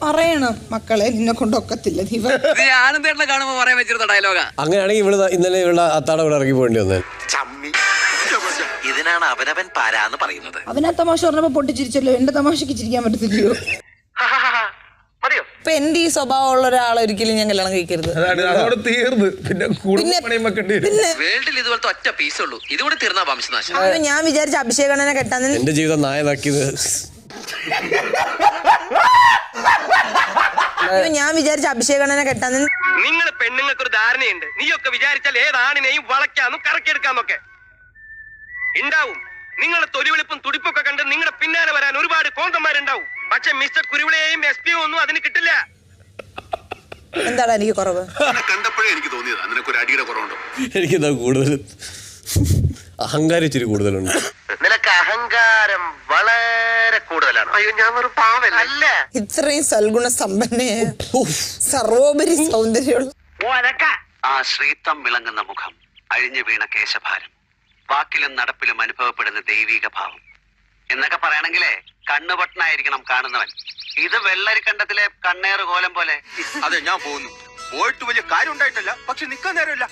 പറയണം മക്കളെ, നിന്നെ കൊണ്ടൊക്കത്തില്ല. ആനന്ദേട്ടനെ കാണുമ്പോ പറയാൻ വെച്ചിരുന്ന ഡയലോഗാ. അങ്ങനെയാണെങ്കിൽ ഇവിടെ ഇന്നലെ ഇവിടെ അത്താടെ ഇവിടെ ഇറങ്ങി പോകേണ്ടി വന്നത്. ഇതിനാണ് അവനവൻ പാരാന്ന് പറയുന്നത്. അവനാ തമാശ പറഞ്ഞപ്പോ പൊട്ടിച്ചിരിച്ചല്ലോ, എന്റെ തമാശക്ക് ചിരിക്കാൻ പറ്റത്തില്ലയോ? ഇപ്പൊ എന്റെ ഈ സ്വഭാവമുള്ള ഒരാളെ ഒരിക്കലും ഞാൻ കല്യാണം കഴിക്കരുത്. തീർന്ന് പിന്നെ വേൾഡിൽ ഇതുപോലത്തെ ഒറ്റ പീസ് ഉള്ളൂ, ഇതുകൂടെ തീർന്നാ വംശനാശം. ഞാൻ വിചാരിച്ച അഭിഷേകണ്ണനെ കെട്ടാൻ എന്റെ ജീവിതം നായനാക്കിയത്. ഞാൻ വിചാരിച്ച അഭിഷേകണ്ണനെ കെട്ടാൻ. നിങ്ങൾ പെണ്ണുങ്ങൾക്ക് ഒരു ധാരണയുണ്ട്, നീയൊക്കെ വിചാരിച്ചാൽ ഏതാണിനെയും വളയ്ക്കാന്നും കറക്കിയെടുക്കാന്നൊക്കെ ഉണ്ടാവും. നിങ്ങളുടെ തൊലിവെളുപ്പും തുടിപ്പൊക്കെ കണ്ട് നിങ്ങളുടെ പിന്നാലെ വരാൻ ഒരുപാട് കോന്തന്മാരുണ്ടാവും. പക്ഷെ മിസ്റ്റർ കുരുവിളയെയും എസ് പി ഒന്നും അതിന് കിട്ടില്ല. എന്താണ് എനിക്ക് കുറവ്? കണ്ടപ്പോഴേ എനിക്ക് തോന്നിയതാ നിനക്കൊരു അടിയുടെ കുറവുണ്ടോ. എനിക്കെന്താ കൂടുതൽ അഹങ്കാരം ഇച്ചിരി കൂടുതലുണ്ട്. നിനക്ക് അഹങ്കാരം വളരെ കൂടുതലാണ്. അയ്യോ ഞാൻ ഒരു പാവല്ല. ഇത്രയും സൽഗുണ സമ്പന്നയെ സർവോപരി സൗന്ദര്യമുള്ള ആ ശ്രീത്വം വിളങ്ങുന്ന മുഖം, അഴിഞ്ഞു വീണ കേശഭാരം, വാക്കിലും നടപ്പിലും അനുഭവപ്പെടുന്ന ദൈവിക ഭാവം എന്നൊക്കെ പറയണെങ്കിലേ കണ്ണുപൊട്ടനായിരിക്കണം കാണുന്നവൻ. ഇത് വെള്ളരിക്കണ്ടത്തിലെ കണ്ണേറ് കോലം പോലെ. അതെ, ഞാൻ പോകുന്നു. പോയിട്ട് വലിയ കാര്യം ഉണ്ടായിട്ടല്ല, പക്ഷെ നിക്കാൻ നേരമില്ല.